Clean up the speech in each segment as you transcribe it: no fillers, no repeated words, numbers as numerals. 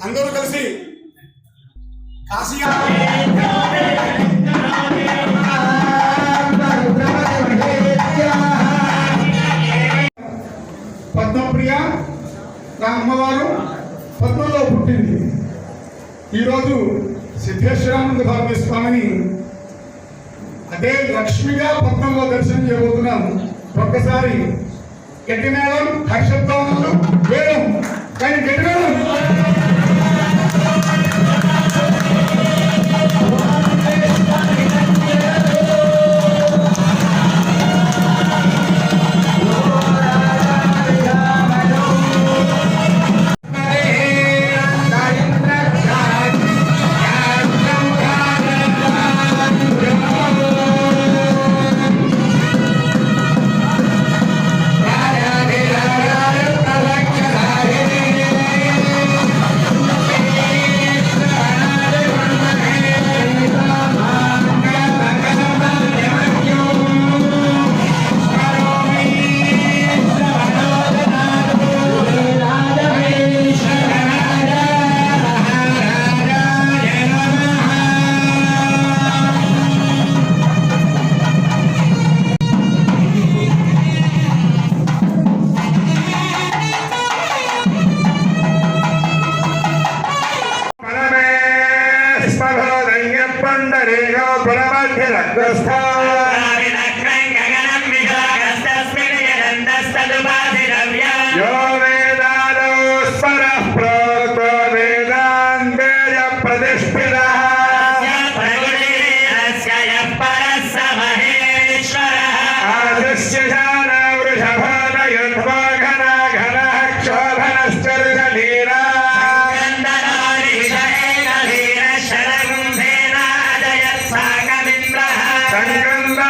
అందరూ కలిసి కాశీగా పద్మప్రియ నా అమ్మవారు పద్మంలో పుట్టింది. ఈరోజు సిద్ధేశ్వరానంద భారతీ స్వామిని అదే లక్ష్మిగా పద్మంలో దర్శనం చేయబోతున్నాము. ఒక్కసారి గట్టి మేళం హర్షత్వం వేరం కానీ గట్టి మేళం पुनमध्यरग्रस्था यो वेदादौ स्मरः प्रोक्तो वेदान्तेय प्रतिष्ठितः आदिश्य शाना वृषभानयुध्वा घना घनः क्षोभनश्चर्यलीला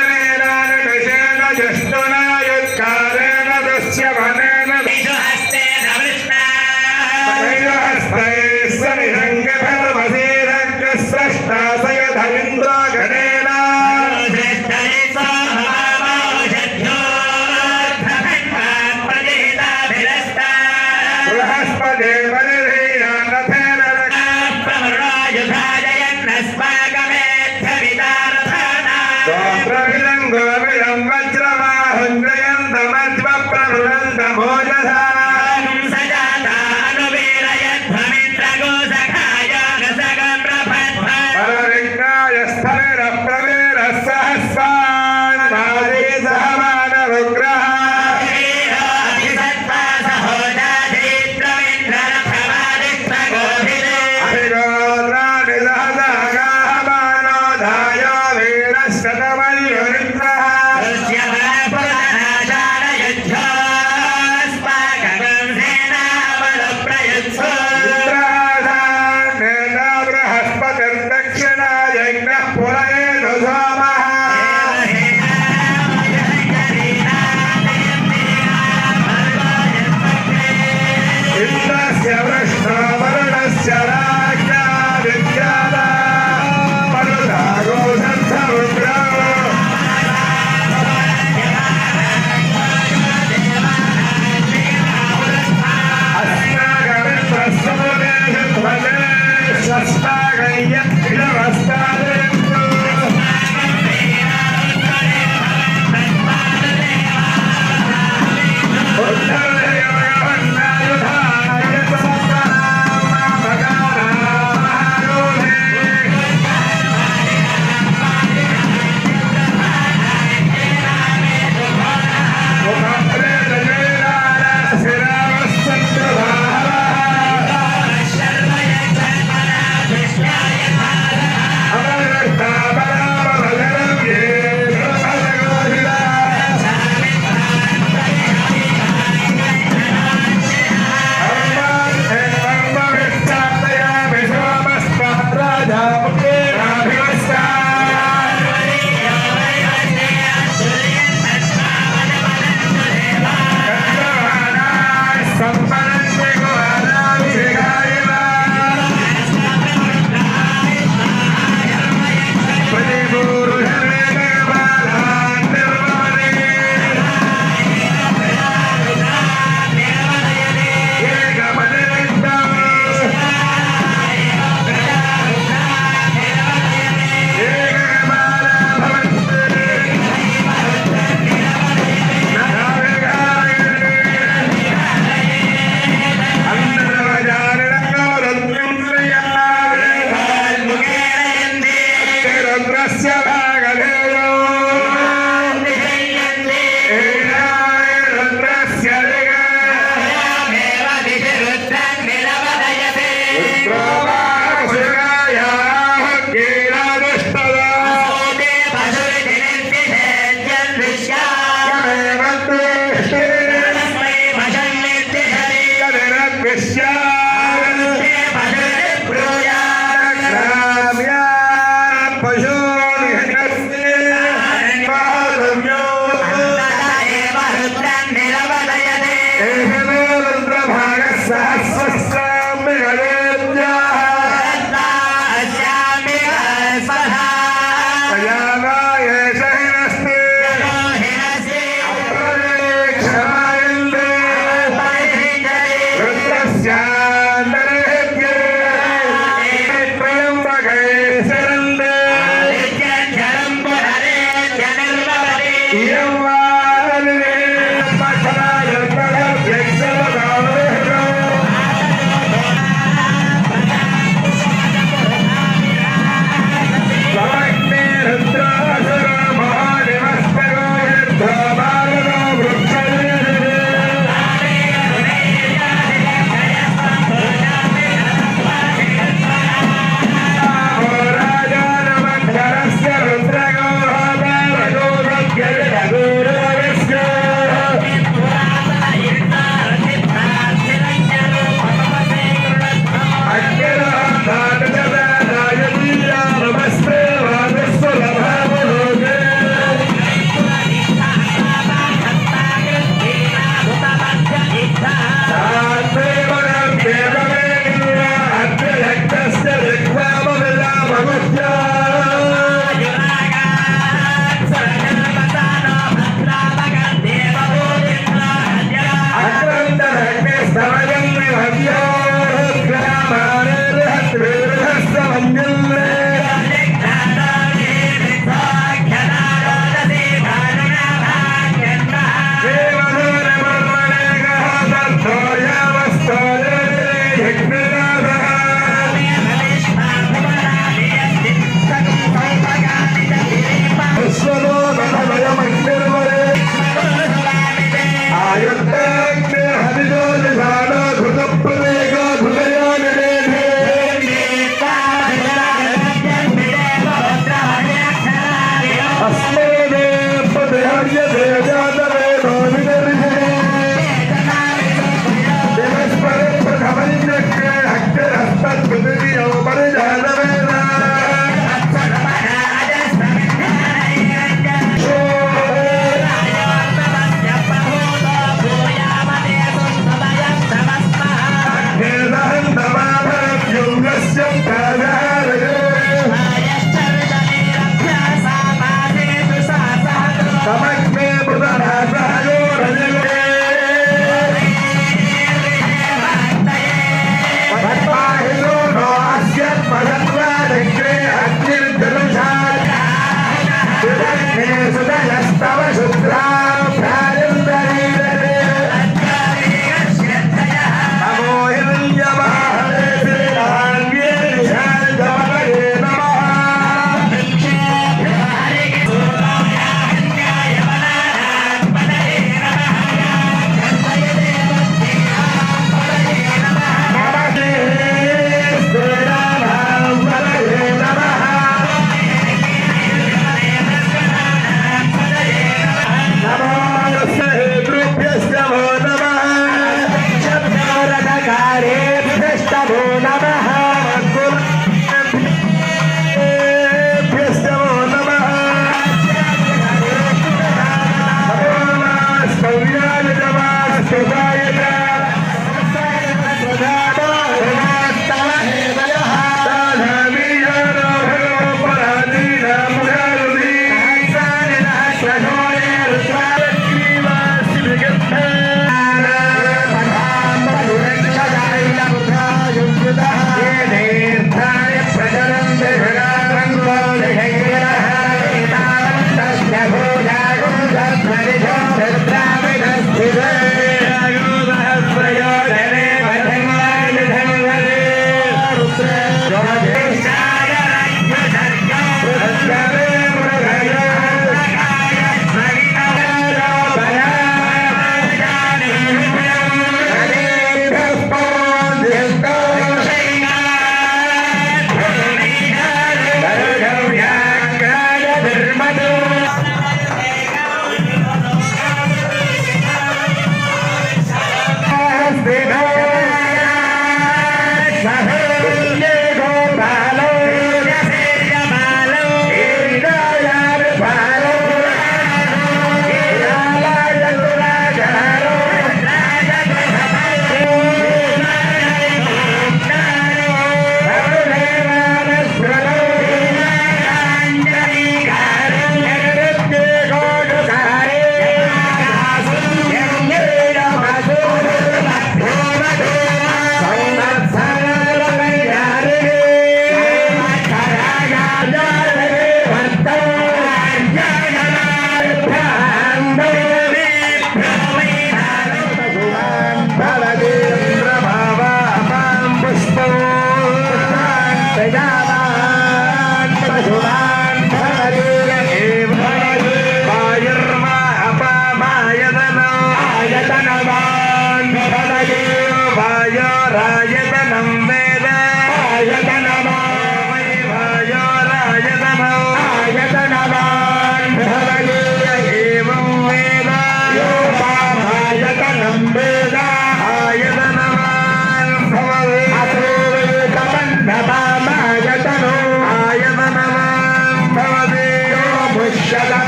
संगन्दनेनानुषेण जिष्णुना युत्कारेण दस्यवनेन तैलहस्तैः सनिषङ्गफलमसीरङ्गस्रष्टा सयधरिन्द्रो गणेन बृहस्पतिर्वनिधीयानथेन गोत्रभिदं गोविदं वज्रमाहुञ्जयन्तमज्वप्रभृदन्तमोजसा परविज्ञाय स्थविरप्रवीरः सहस्वान् नारी सहमानरुग्रः अभिगोत्राणि सहसहगाहमानो धायो वीरशतमल्युरिन्द्रः इंद्राधान्येन बृहस्पतिर्दक्षिणायज्ञः पुरयेतु सोमः इन्द्रस्य वृष्णो वरुणस्य राज्ञा विद्यादा मरुदागो सन्धरुद्रो अस्माकमित्रस्समुदेशध्वजे शस्तागय्यखिलवस्तादेन्दु उद्धरयोगवन्नायुधाय समस्तनामभगानामारोहे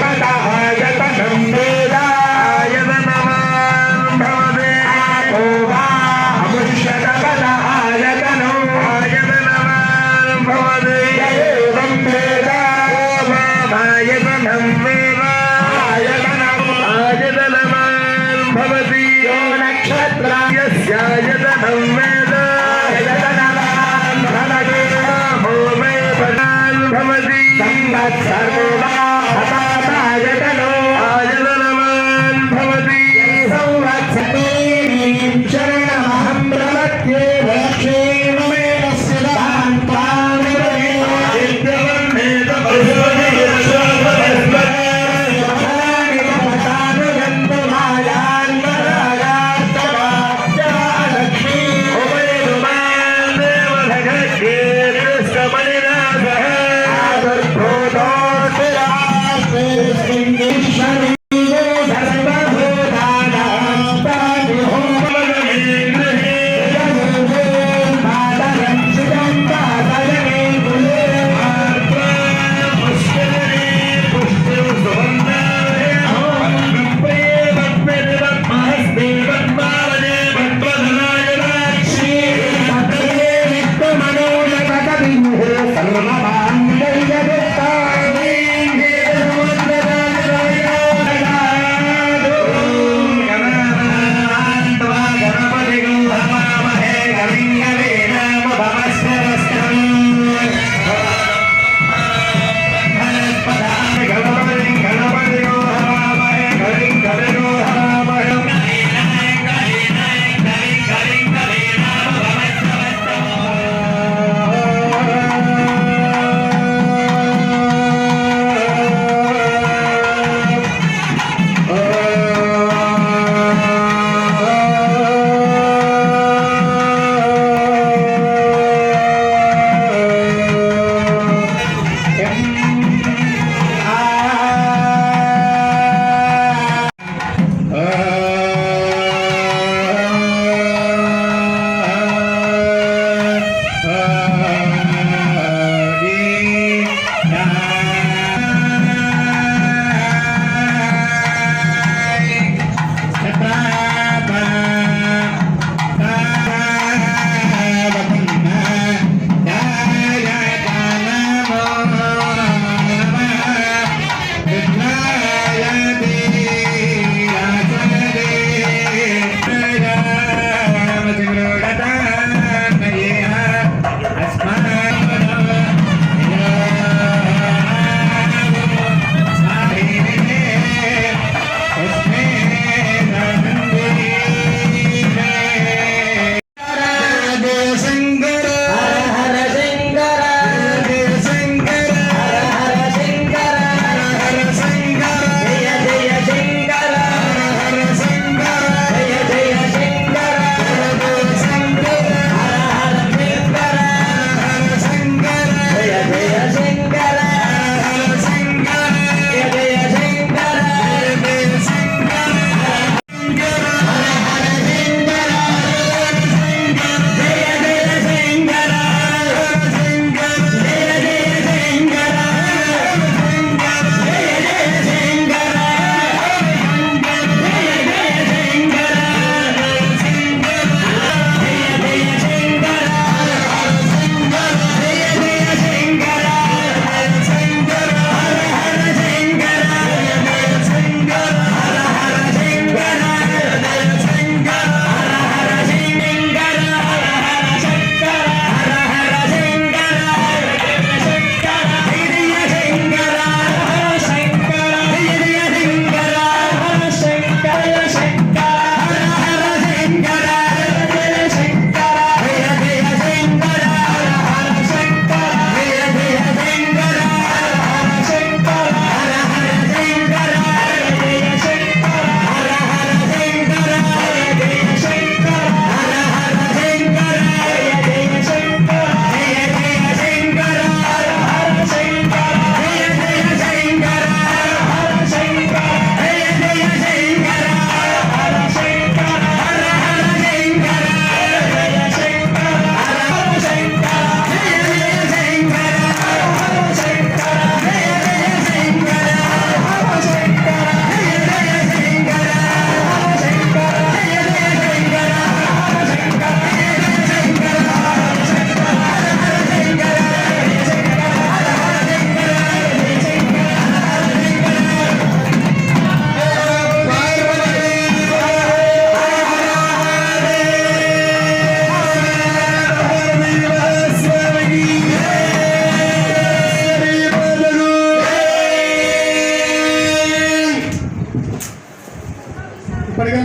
अमुष्यतपदायतनं वेदायतनवान् भवति अमुष्यतपदायतनो आयतनवान् भवति एवं वेद आयतनं वेद आयतनवान् भवति यो नक्षत्रयस्यायतनं वेद आयतनवान् भवति भो मे पदान् भवति संवत्सरोदायतनो आयतनवान् भवति संवत्सरेण शरणमहं प्रपद्ये लक्ष्मीर्मेणस्य दान्तानिवहे विद्यवन्नेत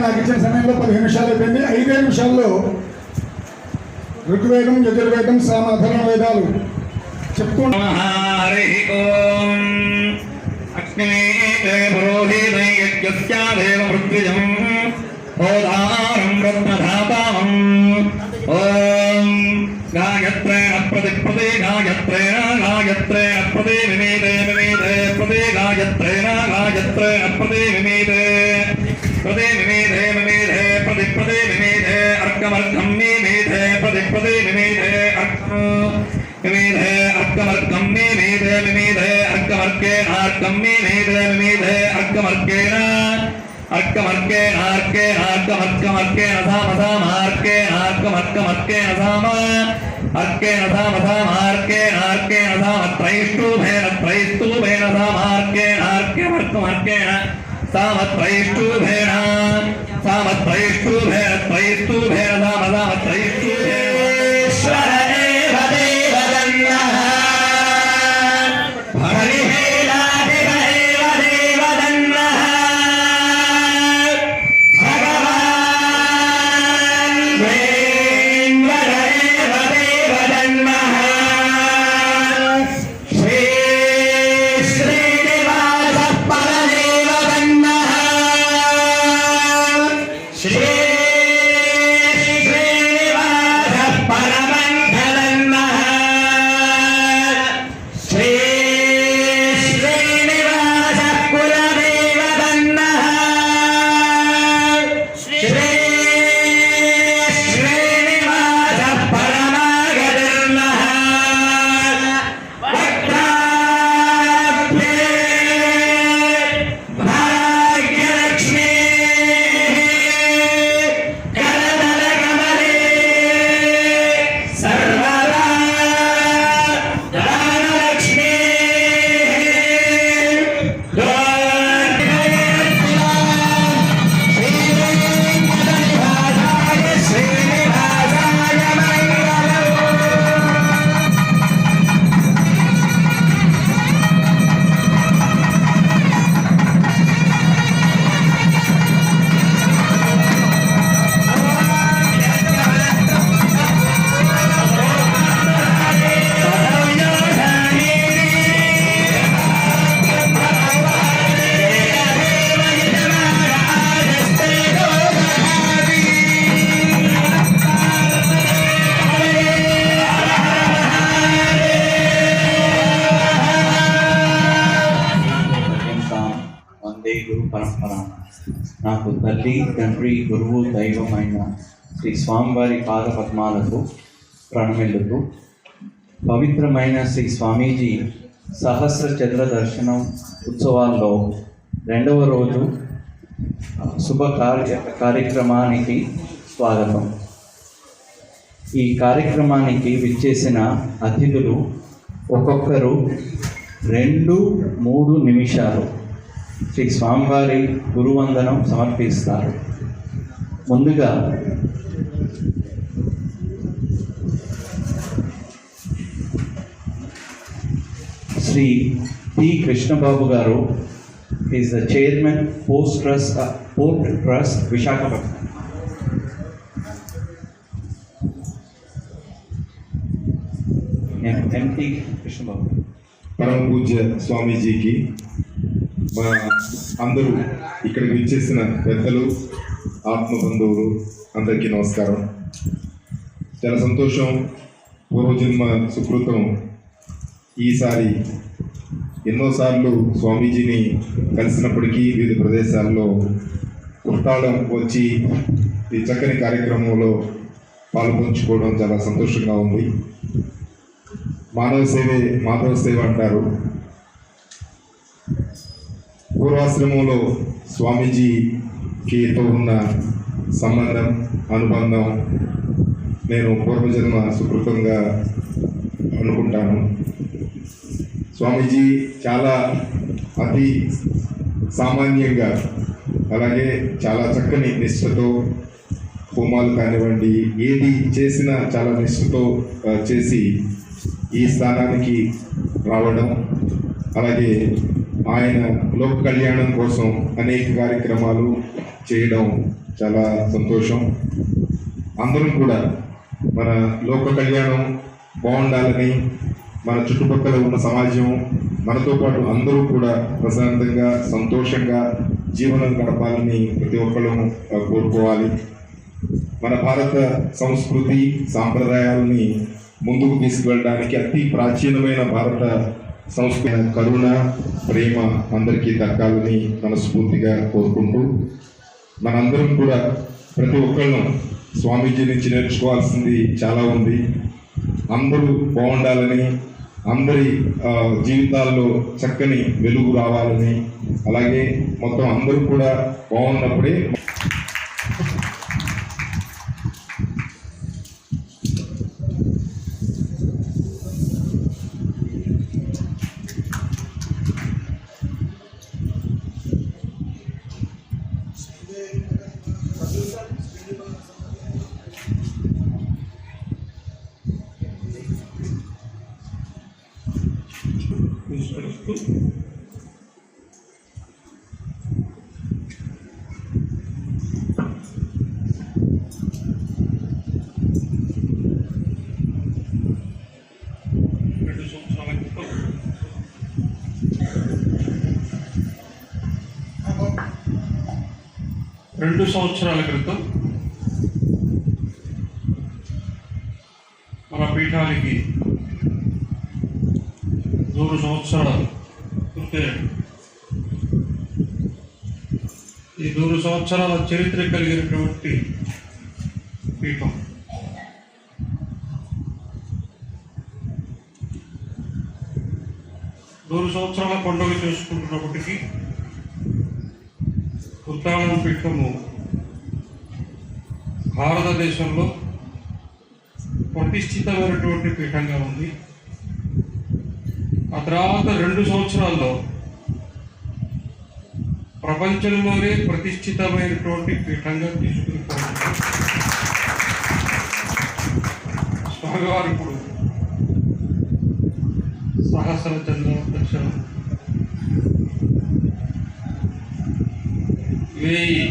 నాకు ఇచ్చిన సమయంలో 15 నిమిషాలు అయిపోయింది. 5 నిమిషాల్లో ఋగ్వేదం, యజుర్వేదం, సామ, అథర్వ వేదాలు చెప్పుకుంటూ హరి ఓం అగ్నేయ పురోహితే యజ్ఞస్యాదేవ మృత్యుజం ఓదారం రత్నధాతాం ఓం గాయత్రేణ ప్రతిపదే గాయత్రేణ గాయత్రేణ ప్రదే విమేదే విమేదే ప్రదే గాయత్రేణ గాయత్రేణ ప్రదే విమేదే ప్రదే విమేదే విమేదే ప్రతిపదే విమేదే అర్కమర్కం విమేదే ప్రతిపదే విమేదే అర్కం విమేదే అర్కమర్కం విమేదే విమేదే అర్కమర్కేణ అర్కం విమేదే విమేదే అర్కమర్కేణ అర్కమర్కేణ అర్కేణ అర్కమర్కమర్కేణ సామ సామ అర్కేణ అర్కమర్కమర్కేణ సామ అర్కేణ సామ సామ అర్కేణ అర్కేణ సామ త్రైష్టూభేన త్రైష్టూభేన సామ అర్కేణ అర్కమర్కమర్కేణ సామ త్రైష్టూభేన సామ త్రైష్టూభేన త్రైష్టూభేన సామ సామ త్రైష్టూభేన వందే గురు పరంపర. నాకు తల్లి, తండ్రి, గురువు, దైవమైన శ్రీ స్వామివారి పాద పద్మాలకు ప్రణమిల్లుతూ పవిత్రమైన శ్రీ స్వామీజీ సహస్ర చంద్ర దర్శనం ఉత్సవాల్లో 2వ రోజు శుభ కార్యక్రమానికి స్వాగతం. ఈ కార్యక్రమానికి విచ్చేసిన అతిథులు ఒక్కొక్కరు 2-3 నిమిషాలు శ్రీ స్వామివారి గురువందనం సమర్పిస్తారు. ముందుగా శ్రీ పి కృష్ణబాబు గారు is the chairman port trust Visakhapatnam. MP Krishnababu. పరమ పూజ్య స్వామీజీకి, మా అందరూ ఇక్కడికి విచ్చేసిన పెద్దలు, ఆత్మబంధువులు అందరికీ నమస్కారం. చాలా సంతోషం. పూర్వజన్మ సుకృతం. ఈసారి ఎన్నోసార్లు స్వామీజీని కలిసినప్పటికీ వివిధ ప్రదేశాల్లో కుర్తాళం వచ్చి ఈ చక్కని కార్యక్రమంలో పాల్పంచుకోవడం చాలా సంతోషంగా ఉంది. మానవ సేవే మాధవ సేవ అంటారు. పూర్వాశ్రమంలో స్వామీజీకితో ఉన్న సంబంధం, అనుబంధం నేను పూర్వజన్మ సుకృతంగా అనుకుంటాను. స్వామీజీ చాలా అతి సామాన్యంగా, అలాగే చాలా చక్కని నిష్ఠతో హోమాలు కానివ్వండి, ఏది చేసినా చాలా నిష్ఠతో చేసి ఈ స్థానానికి రావడం, అలాగే ఆయన లోక కళ్యాణం కోసం అనేక కార్యక్రమాలు చేయడం చాలా సంతోషం. అందరం కూడా మన లోక కళ్యాణం బాగుండాలని, మన చుట్టుపక్కల ఉన్న సమాజం మనతో పాటు అందరూ కూడా ప్రశాంతంగా సంతోషంగా జీవనం గడపాలని ప్రతి ఒక్కరూ కోరుకోవాలి. మన భారత సంస్కృతి సాంప్రదాయాలని ముందుకు తీసుకువెళ్ళడానికి అతి ప్రాచీనమైన భారత సంస్కృతి కరుణ ప్రేమ అందరికీ దక్కాలని మనస్ఫూర్తిగా కోరుకుంటూ, మనందరం కూడా ప్రతి ఒక్కళ్ళం స్వామీజీ నుంచి నేర్చుకోవాల్సింది చాలా ఉంది. అందరూ బాగుండాలని, అందరి జీవితాల్లో చక్కని వెలుగు రావాలని, అలాగే మొత్తం అందరూ కూడా బాగున్నప్పుడే విస్మరిస్తూ రెండు సంవత్సరాల క్రితం మన పీఠానికి 100 సంవత్సరాలు పూర్తయ్యాయి. ఈ 100 సంవత్సరాల చరిత్ర కలిగినటువంటి పీఠం. నూరు సంవత్సరాల పండుగ చేసుకుంటున్నప్పటికీ ఉత్తానం పీఠము భారతదేశంలో ప్రతిష్ఠితమైనటువంటి పీఠంగా ఉంది. ఆ తర్వాత 2 సంవత్సరాల్లో ప్రపంచంలోనే ప్రతిష్ఠితమైనటువంటి పీఠంగా తీసుకుని స్వామివారు ఇప్పుడు సహస్ర చంద్ర దర్శనం 1000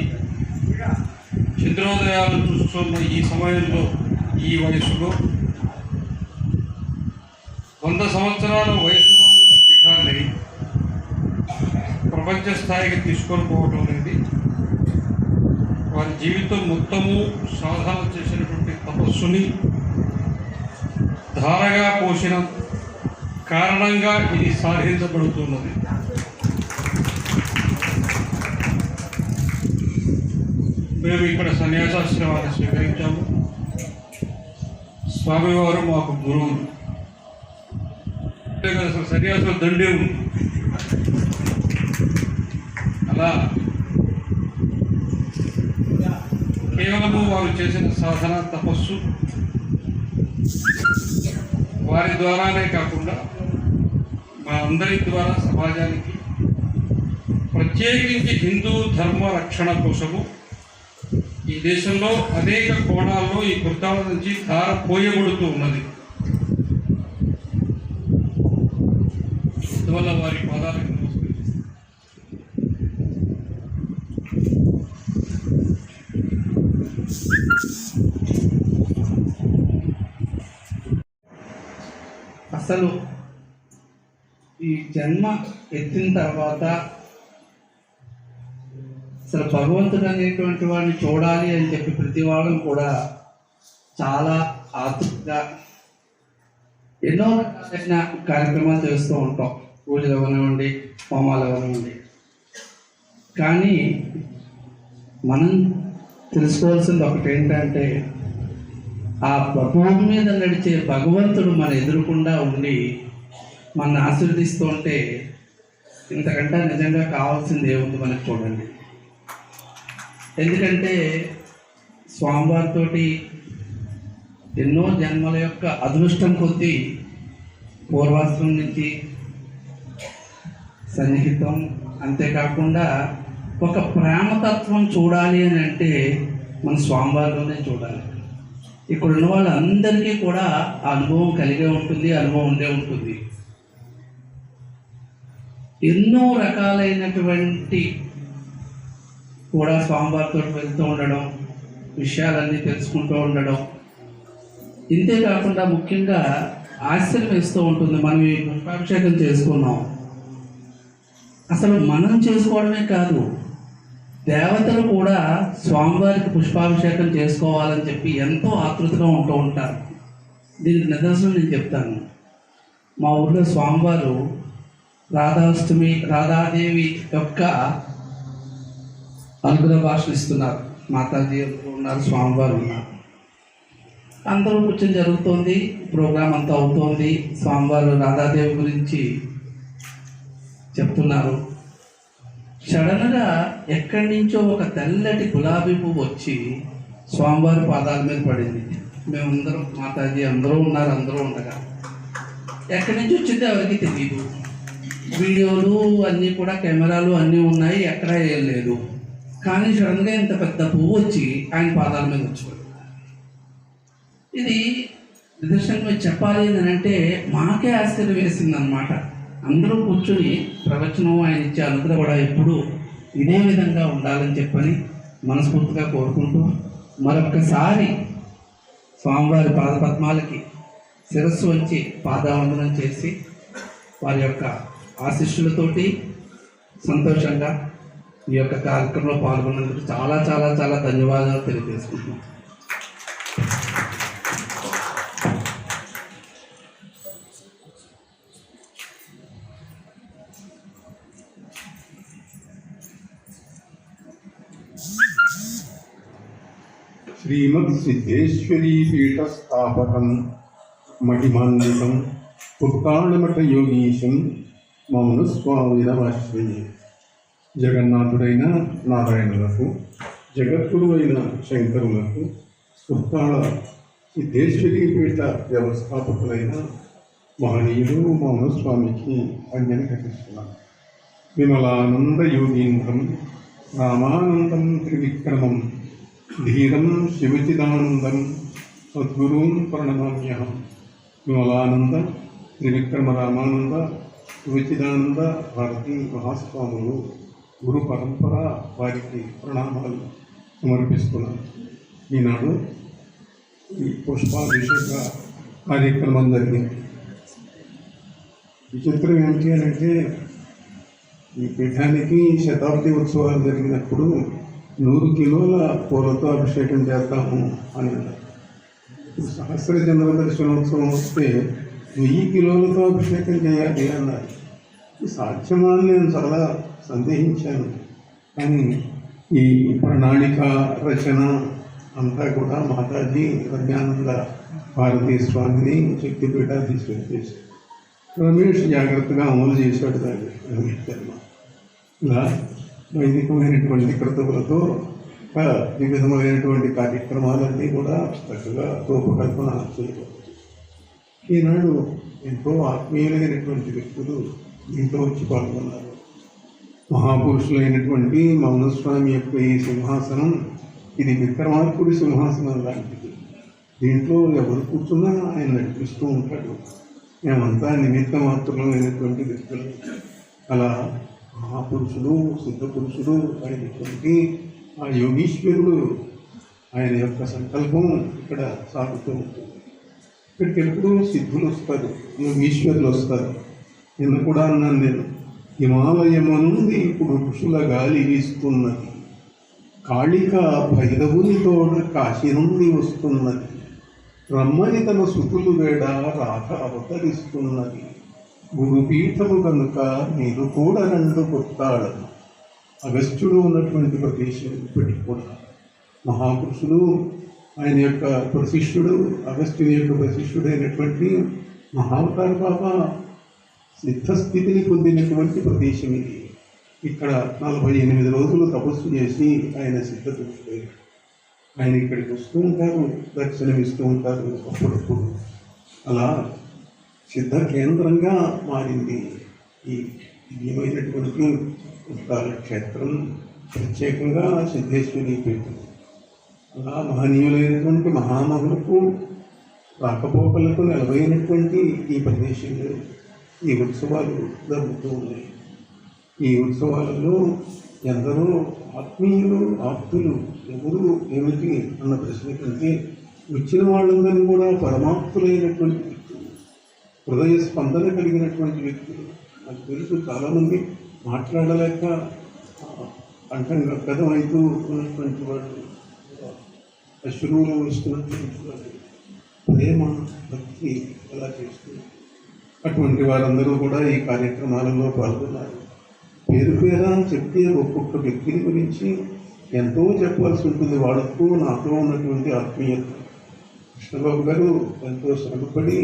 చంద్రోదయాలు చూస్తున్న ఈ సమయంలో, ఈ వయసులో 100 సంవత్సరాల వయసులో ఉన్న పీఠాన్ని ప్రపంచ స్థాయికి తీసుకొని పోవడం అనేది వారి జీవితం మొత్తము సాధన చేసినటువంటి తపస్సుని ధారగా పోసిన కారణంగా ఇది సాధించబడుతున్నది. మేము ఇక్కడ సన్యాసాశ్రమాన్ని స్వీకరించాము. స్వామివారు మాకు గురువులు. అసలు సన్యాసుల దండే ఉంది. అలా కేవలము వారు చేసిన సాధన తపస్సు వారి ద్వారానే కాకుండా మా అందరి ద్వారా సమాజానికి, ప్రత్యేకించి హిందూ ధర్మ రక్షణ కోసము ఈ దేశంలో అనేక కోణాల్లో ఈ కృతాల నుంచి ధార పోయబడుతూ ఉన్నది. అందువల్ల వారి పాదాలకు అసలు ఈ జన్మ ఎత్తిన తర్వాత అసలు భగవంతుడు అనేటువంటి వాడిని చూడాలి అని చెప్పి ప్రతి వాళ్ళం కూడా చాలా ఆతృతగా ఎన్నో రకాలైన కార్యక్రమాలు చేస్తూ ఉంటాం. పూజలు అవనివ్వండి, హోమాలు అవనివ్వండి. కానీ మనం తెలుసుకోవాల్సింది ఒకటి ఏంటంటే, ఆ భూమి మీద నడిచే భగవంతుడు మన ఎదురుకుండా ఉండి మన ఆశీర్వదిస్తూ ఉంటే ఇంతకంటే నిజంగా కావాల్సింది ఏముంది మనకు చూడండి. ఎందుకంటే స్వామివారితో ఎన్నో జన్మల యొక్క అదృష్టం కొద్దీ పూర్వాశ్రం నుంచి సన్నిహితం, అంతేకాకుండా ఒక ప్రేమతత్వం చూడాలి అని అంటే మన స్వామివారిలోనే చూడాలి. ఇక్కడ ఉన్న వాళ్ళందరికీ కూడా ఆ అనుభవం కలిగే ఉంటుంది, అనుభవం ఉండే ఉంటుంది. ఎన్నో రకాలైనటువంటి కూడా స్వామివారితో వెళ్తూ ఉండడం, విషయాలన్నీ తెలుసుకుంటూ ఉండడం. ఇంతే కాకుండా ముఖ్యంగా ఆశ్చర్యం వేస్తూ ఉంటుంది. మనం ఈ పుష్పాభిషేకం చేసుకున్నాం, అసలు మనం చేసుకోవడమే కాదు, దేవతలు కూడా స్వామివారికి పుష్పాభిషేకం చేసుకోవాలని చెప్పి ఎంతో ఆతృతగా ఉంటూ ఉంటారు. దీనికి నిదర్శనం నేను చెప్తాను. మా ఊళ్ళో స్వామివారు రాధాదేవి యొక్క అనుగ్రహ భాషలు ఇస్తున్నారు. మాతాజీ ఉన్నారు, స్వామివారు ఉన్నారు. అందరూ కూర్చొని జరుగుతోంది, ప్రోగ్రాం అంతా అవుతోంది. స్వామివారు రాధాదేవి గురించి చెప్తున్నారు. సడన్గా ఎక్కడి నుంచో ఒక తెల్లటి గులాబీ పువ్వు వచ్చి స్వామివారి పాదాల మీద పడింది. మేమందరం, మాతాజీ అందరూ ఉన్నారు, అందరూ ఉండగా ఎక్కడి నుంచి వచ్చింది ఎవరికి తెలియదు. వీడియోలు అన్నీ కూడా, కెమెరాలు అన్నీ ఉన్నాయి, ఎక్కడా ఏం లేదు. కానీ సడన్గా ఇంత పెద్ద పువ్వు వచ్చి ఆయన పాదాల మీద వచ్చింది. ఇది నిదర్శనంగా చెప్పాలి అని అంటే మాకే ఆశ్చర్యం వేసింది అన్నమాట. అందరూ కూర్చొని ప్రవచనం ఆయన ఇచ్చే అనుగ్రహం కూడా ఎప్పుడూ ఇదే విధంగా ఉండాలని చెప్పని మనస్ఫూర్తిగా కోరుకుంటూ మరొక్కసారి స్వామివారి పాదపద్మాలకి శిరస్సు వంచి పాదావందనం చేసి వారి యొక్క ఆశీస్సులతోటి సంతోషంగా ఈ యొక్క కార్యక్రమంలో పాల్గొన్నందుకు చాలా చాలా చాలా ధన్యవాదాలు తెలియజేసుకుంటున్నాం. श्रीमद्सिद्धेश्वरी पीठस्थापकं महिमान्वितं पुत्ताळमठयोगीशं మౌనస్వామినమాశ్రయే. జగన్నాథుడైన నారాయణులకు, జగద్గురువైన శంకరులకు, పుత్తాళ సిద్ధేశ్వరీ పీఠ వ్యవస్థాపకులైన మహనీయులు మౌనస్వామికి అంజలి ఘటిస్తున్నాను. విమలానంద యోగీంద్రం రామానందం త్రివిక్రమం ధీరం శివచిదానందం సద్గురూన్ ప్రణమామ్యహం. విమలానంద, త్రివిక్రమ రామానంద, శివచిదానంద భారతీ మహాస్వాములు గురు పరంపర వారికి ప్రణామాలు సమర్పిస్తున్నాను. ఈనాడు ఈ పుష్పాభిషేక కార్యక్రమం జరిగింది. విచిత్రం ఏమిటి అని అంటే, ఈ పీఠానికి శతాబ్ది ఉత్సవాలు జరిగినప్పుడు 100 కిలోల పూలతో అభిషేకం చేద్దాము అని అన్నారు. సహస్ర చంద్ర దర్శనోత్సవం వస్తే 1000 కిలోలతో అభిషేకం చేయాలి అన్నారు. సాధ్యమా అని నేను చాలా సందేహించాను. కానీ ఈ ప్రణాళిక రచన అంతా కూడా మాతాజీ ప్రజ్ఞానంద భారతీ స్వామిని శక్తిపీఠాధీశ్వరి చేశారు. రమేష్ జాగ్రత్తగా అమలు చేశాడు దాన్ని. రమేష్ శర్మ ఇలా వైదికమైనటువంటి కృతువులతో వివిధమైనటువంటి కార్యక్రమాలన్నీ కూడా చక్కగా రూపకల్పన చేయవచ్చు. ఈనాడు ఎంతో ఆత్మీయులైనటువంటి వ్యక్తులు దీంట్లో వచ్చి పాల్గొన్నారు. మహాపురుషులైనటువంటి మౌనస్వామి యొక్క ఈ సింహాసనం, ఇది విక్రమార్కుడి సింహాసనం లాంటిది. దీంట్లో ఎవరు కూర్చున్నా ఆయన నడిపిస్తూ ఉంటాడు. మేమంతా నిమిత్త మాత్రమైనటువంటి వ్యక్తులు. అలా మహాపురుషులు, సిద్ధ పురుషులు అయినటువంటి ఆ యోగీశ్వరుడు, ఆయన యొక్క సంకల్పం ఇక్కడ సాగుతూ ఉంటుంది. ఇక్కడికి ఎప్పుడు సిద్ధులు వస్తారు, యోగీశ్వరులు వస్తారు. నిన్న కూడా అన్నాను నేను, హిమాలయము నుండి ఇప్పుడు ఋషుల గాలి వీస్తున్నది, కాళిక భైరవునితో కాశీ నుండి వస్తున్నది, రమ్మని తన సుతులు వేడ రాక అవతరిస్తున్నది, గురుపీఠము కనుక మీరు కూడా రెండు పుత్తాళను. అగస్త్యుడు ఉన్నటువంటి ప్రదేశం ఇప్పటికి కూడా మహాపురుషుడు, ఆయన యొక్క ప్రశిష్యుడు, అగస్త్యుని యొక్క ప్రశిష్యుడైనటువంటి మహావతార బాబా సిద్ధస్థితిని పొందినటువంటి ప్రదేశం ఇది. ఇక్కడ 48 రోజులు తపస్సు చేసి ఆయన సిద్ధపురుషుడైన ఆయన ఇక్కడికి వస్తూ ఉంటారు, దర్శనమిస్తూ ఉంటారు అప్పుడప్పుడు. అలా సిద్ధ కేంద్రంగా మారింది ఈ దివ్యమైనటువంటి పుష్పాల క్షేత్రం, ప్రత్యేకంగా సిద్ధేశ్వరి పీఠం. అలా మహనీయులైనటువంటి మహామహులకు రాకపోకలకు నిలవైనటువంటి ఈ ప్రదేశంలో ఈ ఉత్సవాలు జరుగుతూ ఉన్నాయి. ఈ ఉత్సవాలలో ఎందరో ఆత్మీయులు ఆప్తులు ఎవరు ఏమిటి అన్న ప్రశ్న కంటే వచ్చిన వాళ్ళందరూ కూడా పరమాత్ములైనటువంటి వ్యక్తులు, హృదయ స్పందన కలిగినటువంటి వ్యక్తులు. నాకు తెలుసు చాలామంది మాట్లాడలేక అంటం అవుతూ ఉన్నటువంటి వాళ్ళు, అశ్రువులు వస్తున్నటువంటి వాళ్ళు ప్రేమ భక్తి ఎలా చేస్తున్నారు. అటువంటి వారందరూ కూడా ఈ కార్యక్రమాలలో పాల్గొన్నారు. పేరు పేర చెప్పే ఒక్కొక్క వ్యక్తిని గురించి ఎంతో చెప్పాల్సి ఉంటుంది. వాళ్ళకు నాతో ఉన్నటువంటి ఆత్మీయత. కృష్ణబాబు గారు ఎంతో శ్రమపడి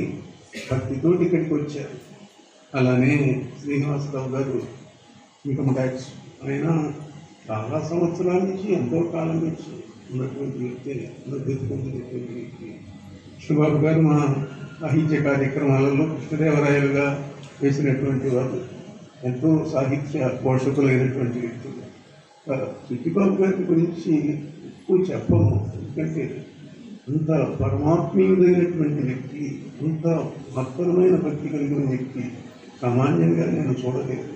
భక్తితో ఇక్కడికి వచ్చారు. అలానే శ్రీనివాసరావు గారు ఇన్కమ్ ట్యాక్స్, ఆయన చాలా సంవత్సరాల నుంచి ఎంతో కాలం నుంచి ఉన్నటువంటి వ్యక్తి, అనుభూతి పొందినటువంటి వ్యక్తి. కృష్ణబాబు గారు మా సాహిత్య కార్యక్రమాలలో కృష్ణదేవరాయలుగా వేసినటువంటి వారు, ఎంతో సాహిత్య పోషకులైనటువంటి వ్యక్తులు. చిట్టిబాబు గారి గురించి ఎక్కువ చెప్పము, ఎందుకంటే అంత పరమాత్మీయుడైనటువంటి వ్యక్తి, అంత మహత్తరమైన భక్తి కలిగిన వ్యక్తి సామాన్యంగా నేను చూడలేదు.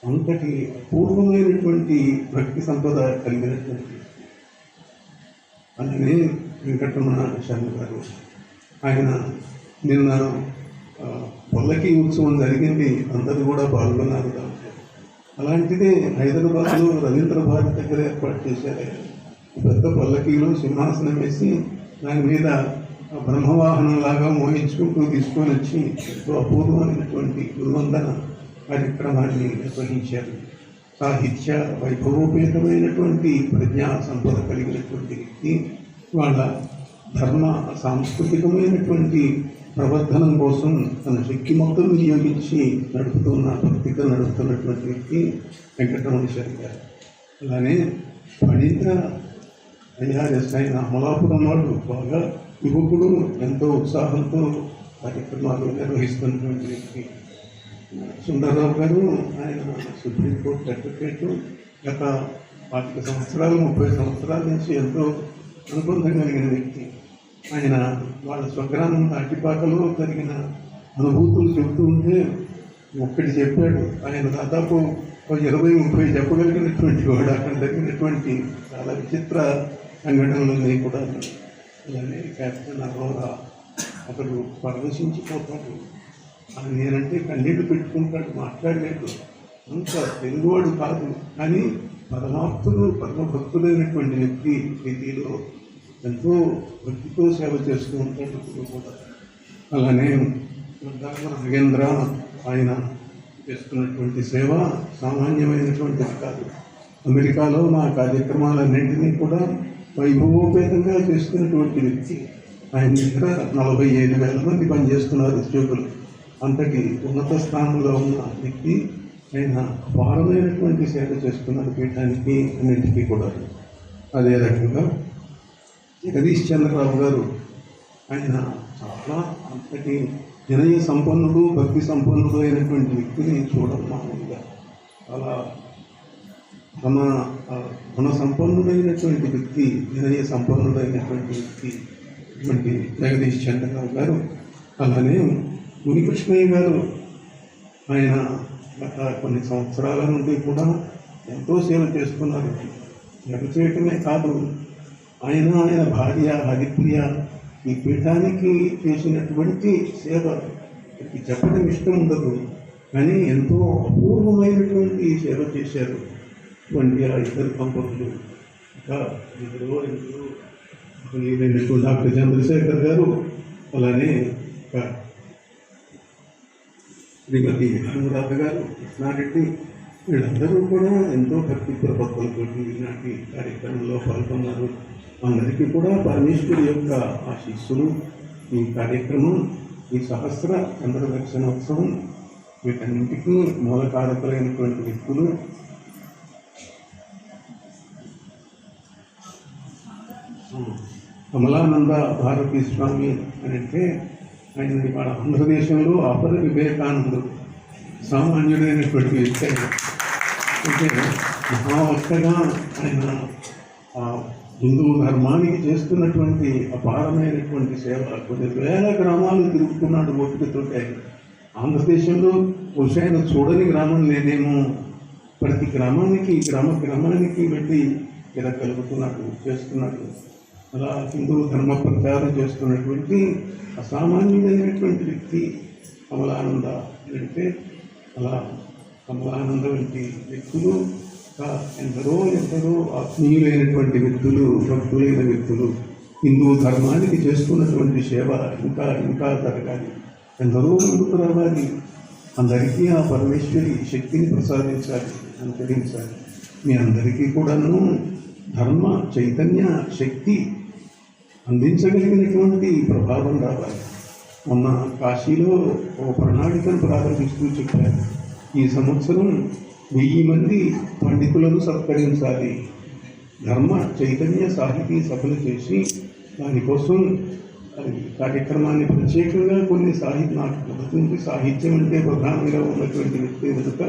అంతటి అపూర్వమైనటువంటి భక్తి సంపద కలిగినటువంటి అలానే వెంకటరమణ శర్మ గారు, ఆయన నిన్న పల్లకి ఉత్సవం జరిగింది, అందరూ కూడా పాల్గొన్నారు దాంట్లో. అలాంటిదే హైదరాబాద్లో రవీంద్ర భారతి దగ్గర ఏర్పాటు చేశారు. పెద్ద పల్లకీలో సింహాసనం వేసి దాని మీద బ్రహ్మవాహనంలాగా మోహించుకుంటూ తీసుకొని వచ్చి ఎంతో అపూర్వమైనటువంటి గురువందన కార్యక్రమాన్ని నిర్వహించారు. సాహిత్య వైభవోపేతమైనటువంటి ప్రజ్ఞా సంపద కలిగినటువంటి వ్యక్తి, వాళ్ళ ధర్మ సాంస్కృతికమైనటువంటి ప్రవర్ధనం కోసం తన శక్తి మొత్తం వినియోగించి భక్తిగా నడుపుతున్నటువంటి వ్యక్తి వెంకటరమణ శర్మ గారు. అలానే ఫణీంద్ర ఐఆర్ఎస్, ఆయన అమలాపురం వాడు, బాగా యువకుడు, ఎంతో ఉత్సాహంతో కార్యక్రమాలు నిర్వహిస్తున్నటువంటి వ్యక్తి. సుందరరావు గారు, ఆయన సుప్రీంకోర్టు అడ్వకేట్, గత 25 సంవత్సరాలు 30 సంవత్సరాల నుంచి ఎంతో అనుబంధం కలిగిన వ్యక్తి. ఆయన వాళ్ళ స్వగ్రామం అట్టిపాకలో జరిగిన అనుభూతులు చెబుతూ ఉంటే ఒక్కటి చెప్పాడు. ఆయన దాదాపు 20-30 చెప్పగలిగినటువంటి వాడు. అక్కడ జరిగినటువంటి చాలా విచిత్ర సంఘటనలన్నీ కూడా. అలానే కెప్టెన్ అరోరా, అతడు పరదర్శించిపోతాడు. నేనంటే కన్నీళ్లు పెట్టుకుంటాడు, మాట్లాడలేదు. అంత తెలుగువాడు కాదు, కానీ పరమాత్ముడు పరమభక్తులైనటువంటి వ్యక్తి స్థితిలో ఎంతో భక్తితో సేవ చేస్తూ ఉంటాడు ఇప్పుడు కూడా. అలానే నాగేంద్ర, ఆయన చేస్తున్నటువంటి సేవ సామాన్యమైనటువంటిది కాదు. అమెరికాలో నా కార్యక్రమాలన్నింటినీ కూడా వైభవోపేతంగా చేస్తున్నటువంటి వ్యక్తి. ఆయన దగ్గర 45,000 మంది పనిచేస్తున్నారు ఉద్యోగులు. అంతటి ఉన్నత స్థానంలో ఉన్న వ్యక్తి. ఆయన అపారమైనటువంటి సేవ చేస్తున్నారు పీఠానికి, అన్నింటికీ కూడా. అదే రకంగా జగదీష్ చంద్రరావు గారు, ఆయన చాలా అంతటి వినయ సంపన్నుడు, భక్తి సంపన్నుడు అయినటువంటి వ్యక్తిని చూడడం మామూలుగా. చాలా తమ గుణ సంపన్నుడైనటువంటి వ్యక్తి, వినయ సంపన్నుడైనటువంటి వ్యక్తి ఇటువంటి జగదీష్ చంద్రరావు గారు. అలానే మునికృష్ణయ్య గారు, ఆయన గత కొన్ని సంవత్సరాల నుండి కూడా ఎంతో సేవ చేస్తున్నారు. సేవ చేయటమే కాదు, ఆయన భార్య హరిప్రియ ఈ పీఠానికి చేసినటువంటి సేవ చెప్పడం ఇష్టం ఉండదు, కానీ ఎంతో అపూర్వమైనటువంటి సేవ చేశారు. ఇటువంటి ఆ ఇద్దరు దంపతులు, ఇంకా ఇద్దరు డాక్టర్ చంద్రశేఖర్ గారు, అలానే ఇంకా శ్రీమతి అనురాధ గారు, కృష్ణారెడ్డి, వీళ్ళందరూ కూడా ఎంతో భక్తి ప్రపత్తులతో ఈనాటి కార్యక్రమంలో పాల్గొన్నారు. అందరికీ కూడా పరమేశ్వరి యొక్క ఆశీస్సులు. ఈ కార్యక్రమం, ఈ సహస్ర చంద్రదర్శనోత్సవం, వీటన్నింటికీ మూలకారకులైనటువంటి వ్యక్తులు కమలానంద భారతీ స్వామి అని అంటే, ఆయన ఇవాళ ఆంధ్రదేశంలో అపర వివేకానందుడు, సామాన్యుడైనటువంటి వ్యక్తి. అంటే మహావక్తగా ఆయన హిందూ ధర్మానికి చేస్తున్నటువంటి అపారమైనటువంటి సేవ. కొన్ని వేల గ్రామాలు తిరుగుతున్నాడు ఓపికతో. ఆంధ్రదేశంలో బహుశా చూడని గ్రామం లేదేమో ప్రతి గ్రామానికి వెళ్ళి ఇలా కలుగుతున్నాడు, చేస్తున్నాడు. అలా హిందూ ధర్మ ప్రచారం చేస్తున్నటువంటి అసామాన్యుడైనటువంటి వ్యక్తి కమలానంద. అంటే అలా కమలానంద వంటి వ్యక్తులు ఎందరో ఆత్మీయులైనటువంటి వ్యక్తులు, భక్తులైన వ్యక్తులు హిందూ ధర్మానికి చేస్తున్నటువంటి సేవ ఇంకా జరగాలి, ఎందరో ముందుకు రావాలి. అందరికీ ఆ పరమేశ్వరి శక్తిని ప్రసాదించాలి, అనుకరించాలి. మీ అందరికీ కూడాను ధర్మ చైతన్య శక్తి అందించగలిగినటువంటి ప్రభావం రావాలి. మొన్న కాశీలో ఒక ప్రణాళికను ప్రారంభిస్తూ చెప్పారు, ఈ సంవత్సరం 1000 మంది పండితులను సత్కరించాలి, ధర్మ చైతన్య సాహితీ సభలు చేసి దానికోసం కార్యక్రమాన్ని ప్రత్యేకంగా కొన్ని నాకు మొదటి సాహిత్యం అంటే ప్రధానంగా ఉన్నటువంటి వ్యక్తి కనుక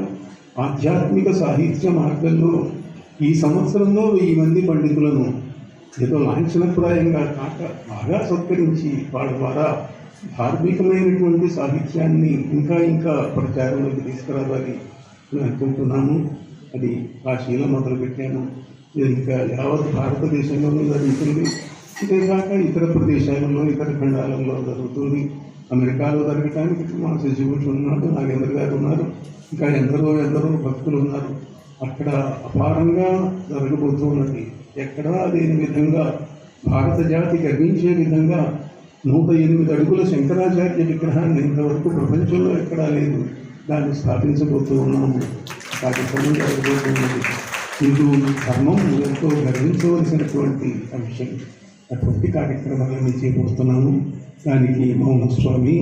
ఆధ్యాత్మిక సాహిత్య మార్గంలో ఈ సంవత్సరంలో 1000 మంది పండితులను ఏదో లాంఛనప్రాయంగా కాక బాగా సత్కరించి వాళ్ళ ద్వారా ధార్మికమైనటువంటి సాహిత్యాన్ని ఇంకా ప్రచారంలోకి తీసుకురావాలి అని అనుకుంటున్నాము. అది కాశీలో మొదలుపెట్టాము. ఇది ఇంకా యావత్ భారతదేశంలోనూ జరుగుతుంది. అంతేకాక ఇతర ప్రదేశాలలో, ఇతర ఖండాలలో జరుగుతుంది. అమెరికాలో జరగటానికి మా శశిభూషణ్ ఉన్నాడు, నాగేంద్ర గారు ఉన్నారు, ఇంకా ఎందరో భక్తులు ఉన్నారు. అక్కడ అపారంగా జరగబోతూ ఉన్నది. ఎక్కడా లేని విధంగా భారత జాతి గర్వించే విధంగా 108 అడుగుల శంకరాచార్య విగ్రహాన్ని ఇంతవరకు ప్రపంచంలో ఎక్కడా లేదు, దాన్ని స్థాపించబోతూ ఉన్నాము. కార్యక్రమం జరగబోతున్నది. హిందూ ధర్మం ఎంతో గర్వించవలసినటువంటి అంశం. అటువంటి కార్యక్రమాలన్నీ చేపడుతున్నాము. దానికి మౌనస్వామి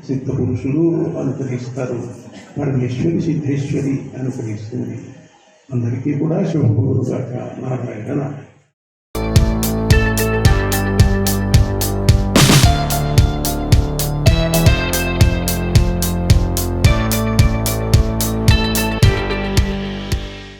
సిద్ధపురుషులు అనుగ్రహిస్తారు, పరమేశ్వరి సిద్ధేశ్వరి అనుగ్రహిస్తుంది. అందరికీ కూడా శుభకూరుగాక. నారాయణ.